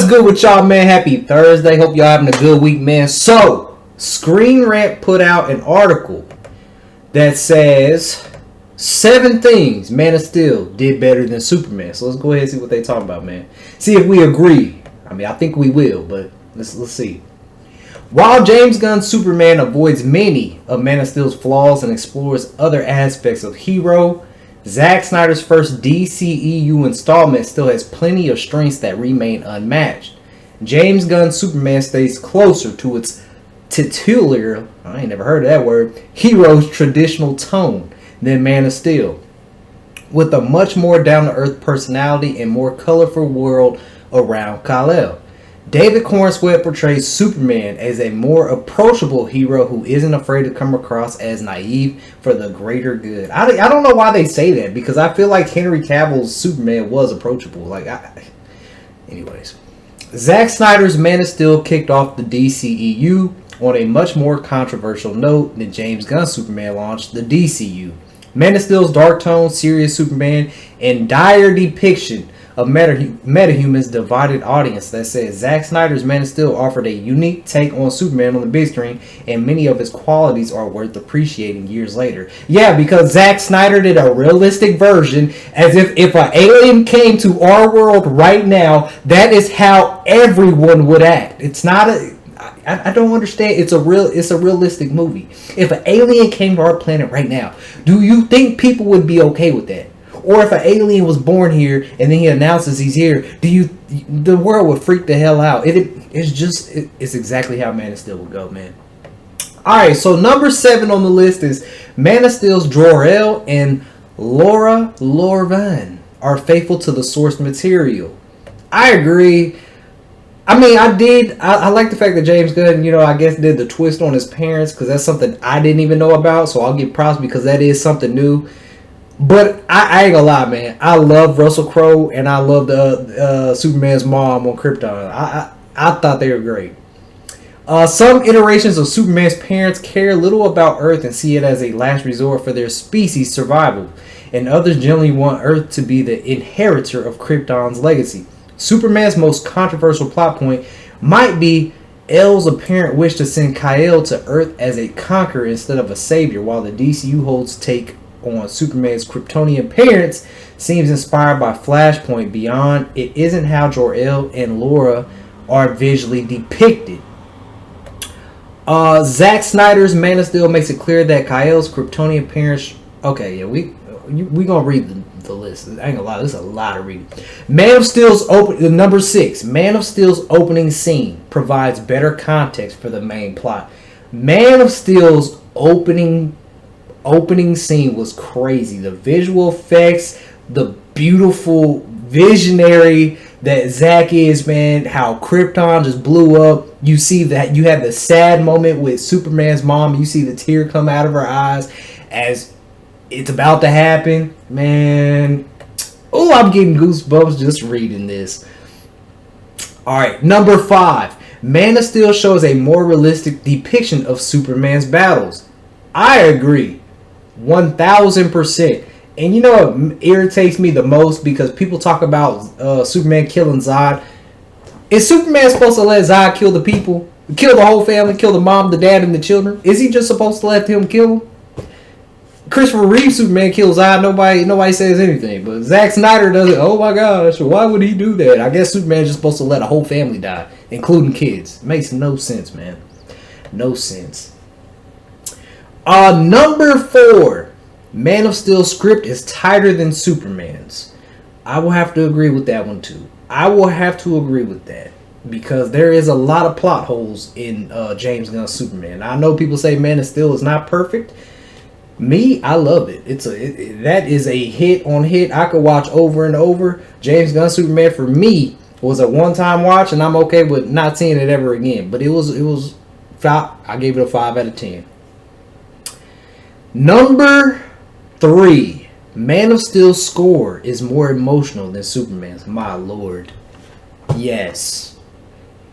good with y'all, man? Happy Thursday. Hope y'all having a good week, man. So, Screen Rant put out an article that says 7 things Man of Steel did better than Superman. So let's go ahead and see what they talking about, man. See if we agree. I mean, I think we will, but let's see. While James Gunn's Superman avoids many of Man of Steel's flaws and explores other aspects of Hero, Zack Snyder's first DCEU installment still has plenty of strengths that remain unmatched. James Gunn's Superman stays closer to its titular, I ain't never heard of that word, Hero's traditional tone than Man of Steel, with a much more down-to-earth personality and more colorful world around Kal-El. David Cornswet portrays Superman as a more approachable hero who isn't afraid to come across as naive for the greater good. I don't know why they say that, because I feel like Henry Cavill's Superman was approachable. Anyways. Zack Snyder's Man of Steel kicked off the DCEU on a much more controversial note than James Gunn's Superman launched the DCU. Man of Steel's dark tone, serious Superman, and dire depiction of metahumans divided audience that says Zack Snyder's Man of Steel offered a unique take on Superman on the big screen, and many of his qualities are worth appreciating years later. Yeah, because Zack Snyder did a realistic version, as if an alien came to our world right now, that is how everyone would act. It's not I don't understand. It's a realistic movie. If an alien came to our planet right now, do you think people would be okay with that? Or if an alien was born here and then he announces he's here, the world would freak the hell out. It's exactly how Man of Steel would go, man. Alright, so number 7 on the list is Man of Steel's Dorel and Laura are faithful to the source material. I agree. I mean, I like the fact that James Gunn, I guess did the twist on his parents, because that's something I didn't even know about, so I'll give props because that is something new. But I ain't gonna lie, man. I love Russell Crowe, and I love the Superman's mom on Krypton. I thought they were great. Some iterations of Superman's parents care little about Earth and see it as a last resort for their species' survival, and others generally want Earth to be the inheritor of Krypton's legacy. Superman's most controversial plot point might be El's apparent wish to send Kal-El to Earth as a conqueror instead of a savior, while the DCU holds take on Superman's Kryptonian parents seems inspired by Flashpoint Beyond. It isn't how Jor-El and Laura are visually depicted. Zack Snyder's Man of Steel makes it clear that Kal-El's Kryptonian parents... Okay, yeah, we gonna read the list. I ain't gonna lie, there's a lot of reading. Man of Steel's number 6. Man of Steel's opening scene provides better context for the main plot. Man of Steel's opening scene was crazy. The visual effects, the beautiful visionary that Zack is, man, how Krypton just blew up. You see that you have the sad moment with Superman's mom. You see the tear come out of her eyes as it's about to happen, man. Oh, I'm getting goosebumps just reading this. Alright, number 5. Man of Steel shows a more realistic depiction of Superman's battles. I agree. 1000%. And you know what irritates me the most, because people talk about Superman killing Zod. Is Superman supposed to let Zod kill the people? Kill the whole family? Kill the mom, the dad, and the children? Is he just supposed to let him kill them? Christopher Reeve Superman kills Zod. Nobody says anything. But Zack Snyder does it. Oh my gosh, why would he do that? I guess Superman's just supposed to let a whole family die, including kids. It makes no sense, man. No sense. Number 4. Man of Steel's script is tighter than Superman's. I will have to agree with that one too. I will have to agree with that, because there is a lot of plot holes in James Gunn's Superman. I know people say Man of Steel is not perfect. Me, I love it. That is a hit on hit. I could watch over and over. James Gunn's Superman for me was a one-time watch, and I'm okay with not seeing it ever again. But it was I gave it a 5 out of 10. Number 3. Man of Steel's score is more emotional than Superman's. My lord. Yes.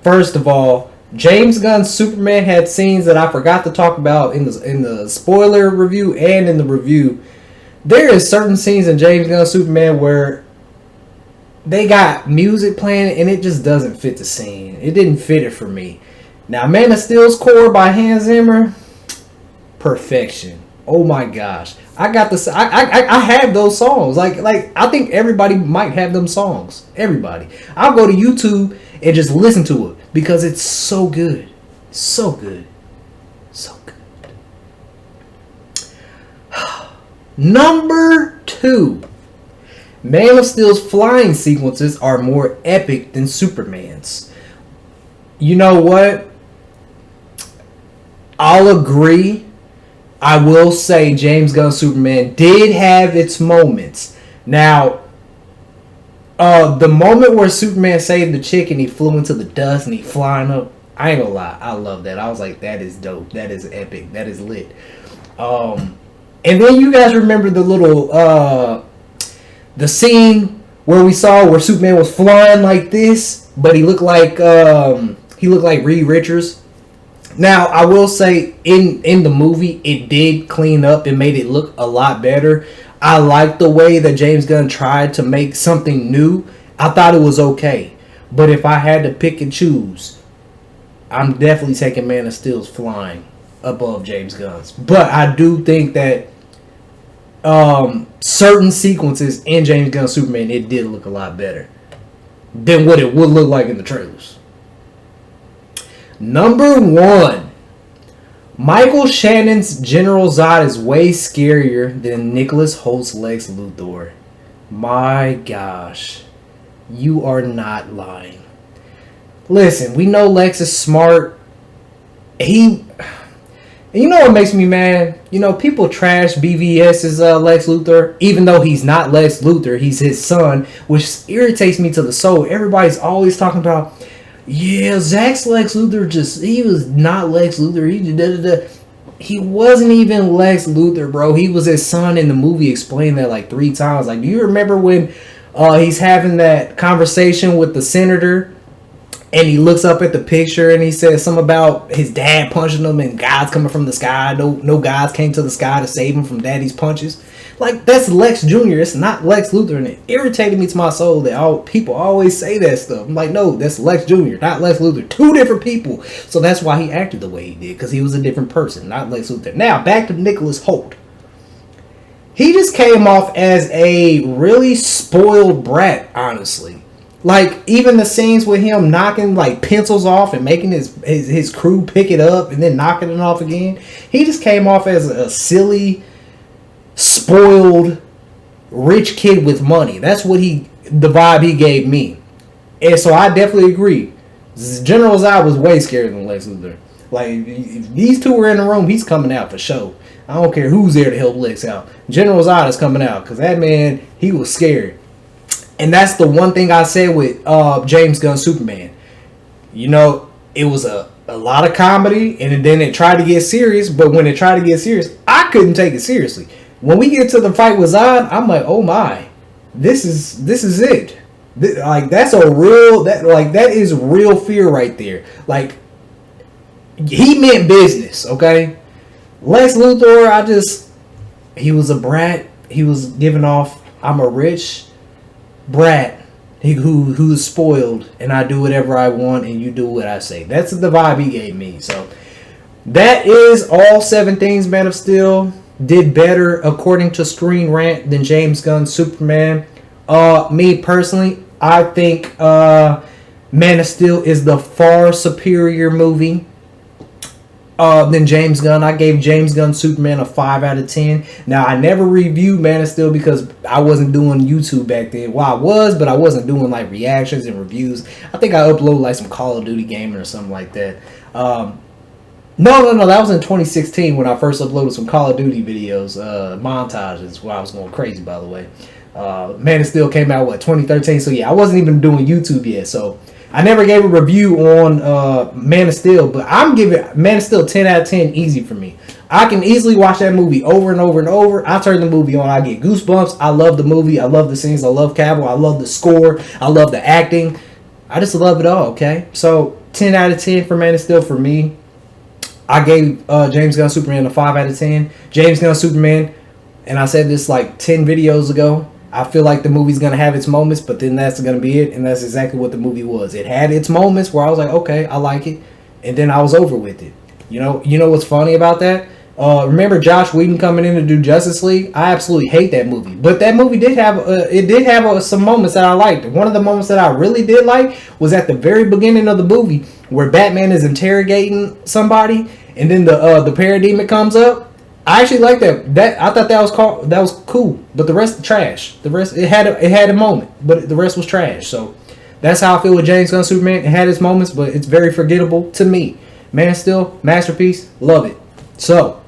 First of all, James Gunn's Superman had scenes that I forgot to talk about in the spoiler review and in the review. There is certain scenes in James Gunn's Superman where they got music playing and it just doesn't fit the scene. It didn't fit it for me. Now, Man of Steel's Core by Hans Zimmer, perfection. Oh my gosh, I got this. I have those songs. Like I think everybody might have them songs. Everybody. I'll go to YouTube and just listen to it because it's so good, so good, so good. Number 2. Man of Steel's flying sequences are more epic than Superman's. You know what? I'll agree. I will say James Gunn's Superman did have its moments. Now, the moment where Superman saved the chick and he flew into the dust and he flying up, I ain't gonna lie, I love that. I was like, that is dope. That is epic. That is lit. And then you guys remember the little the scene where we saw where Superman was flying like this, but he looked like Reed Richards. Now, I will say in the movie, it did clean up and made it look a lot better. I like the way that James Gunn tried to make something new. I thought it was okay. But if I had to pick and choose, I'm definitely taking Man of Steel's flying above James Gunn's. But I do think that certain sequences in James Gunn's Superman, it did look a lot better than what it would look like in the trailers. Number 1. Michael Shannon's General Zod is way scarier than Nicholas Holt's Lex Luthor. My gosh. You are not lying. Listen, we know Lex is smart. You know what makes me mad? You know, people trash BVS's Lex Luthor, even though he's not Lex Luthor, he's his son, which irritates me to the soul. Everybody's always talking about, yeah, Zack's Lex Luthor he was not Lex Luthor. He wasn't even Lex Luthor, bro. He was his son, in the movie explained that like 3 times. Like, do you remember when he's having that conversation with the senator? And he looks up at the picture and he says something about his dad punching him and gods coming from the sky. No gods came to the sky to save him from daddy's punches. Like, that's Lex Jr. It's not Lex Luthor. And it irritated me to my soul that people always say that stuff. I'm like, no, that's Lex Jr., not Lex Luthor. 2 different people. So that's why he acted the way he did. Because he was a different person, not Lex Luthor. Now, back to Nicholas Hoult. He just came off as a really spoiled brat, honestly. Like, even the scenes with him knocking, like, pencils off and making his crew pick it up and then knocking it off again. He just came off as a silly, spoiled, rich kid with money. That's what the vibe he gave me. And so I definitely agree. General Zod was way scarier than Lex Luthor. Like, if these 2 were in the room, he's coming out for sure. I don't care who's there to help Lex out. General Zod is coming out because that man, he was scared. And that's the one thing I said with James Gunn's Superman. You know, it was a lot of comedy, and then it tried to get serious. But when it tried to get serious, I couldn't take it seriously. When we get to the fight with Zod, I'm like, oh my, this is it. That is real fear right there. Like, he meant business, okay? Lex Luthor, he was a brat. He was giving off, I'm a rich brat who's spoiled, and I do whatever I want and you do what I say. That's the vibe he gave me. So that is all 7 things Man of Steel did better according to Screen Rant than James Gunn's Superman. Me personally, I think Man of Steel is the far superior movie than James Gunn. I gave James Gunn's Superman a 5 out of 10. Now, I never reviewed Man of Steel because I wasn't doing YouTube back then. Well, I was, but I wasn't doing like reactions and reviews. I think I uploaded like some Call of Duty gaming or something like that. No, that was in 2016 when I first uploaded some Call of Duty videos, montages, where I was going crazy, by the way. Man of Steel came out, 2013? So yeah, I wasn't even doing YouTube yet, so I never gave a review on Man of Steel, but I'm giving Man of Steel 10 out of 10 easy for me. I can easily watch that movie over and over and over. I turn the movie on, I get goosebumps. I love the movie. I love the scenes. I love Cavill. I love the score. I love the acting. I just love it all, okay? So 10 out of 10 for Man of Steel for me. I gave James Gunn Superman a 5 out of 10. James Gunn Superman, and I said this like 10 videos ago, I feel like the movie's gonna have its moments, but then that's gonna be it, and that's exactly what the movie was. It had its moments where I was like, okay, I like it, and then I was over with it. You know what's funny about that? Remember Josh Whedon coming in to do Justice League? I absolutely hate that movie, but that movie did have some moments that I liked. One of the moments that I really did like was at the very beginning of the movie where Batman is interrogating somebody, and then the parademon comes up. I actually like that. I thought that was cool, but the rest trash. The rest it had a moment, but the rest was trash. So that's how I feel with James Gunn Superman. It had its moments, but it's very forgettable to me. Man of Steel, masterpiece, love it. So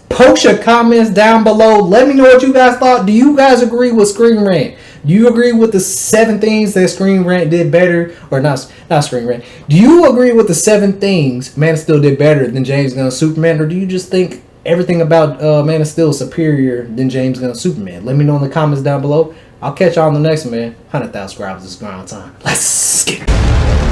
post your comments down below. Let me know what you guys thought. Do you guys agree with Screen Rant? Do you agree with the 7 things that Screen Rant did better, or not Screen Rant? Do you agree with the 7 things Man of Steel did better than James Gunn Superman, or do you just think everything about Man of Steel is superior than James Gunn Superman? Let me know in the comments down below. I'll catch y'all on the next one, man. 100,000 subscribers is ground time. Let's get it.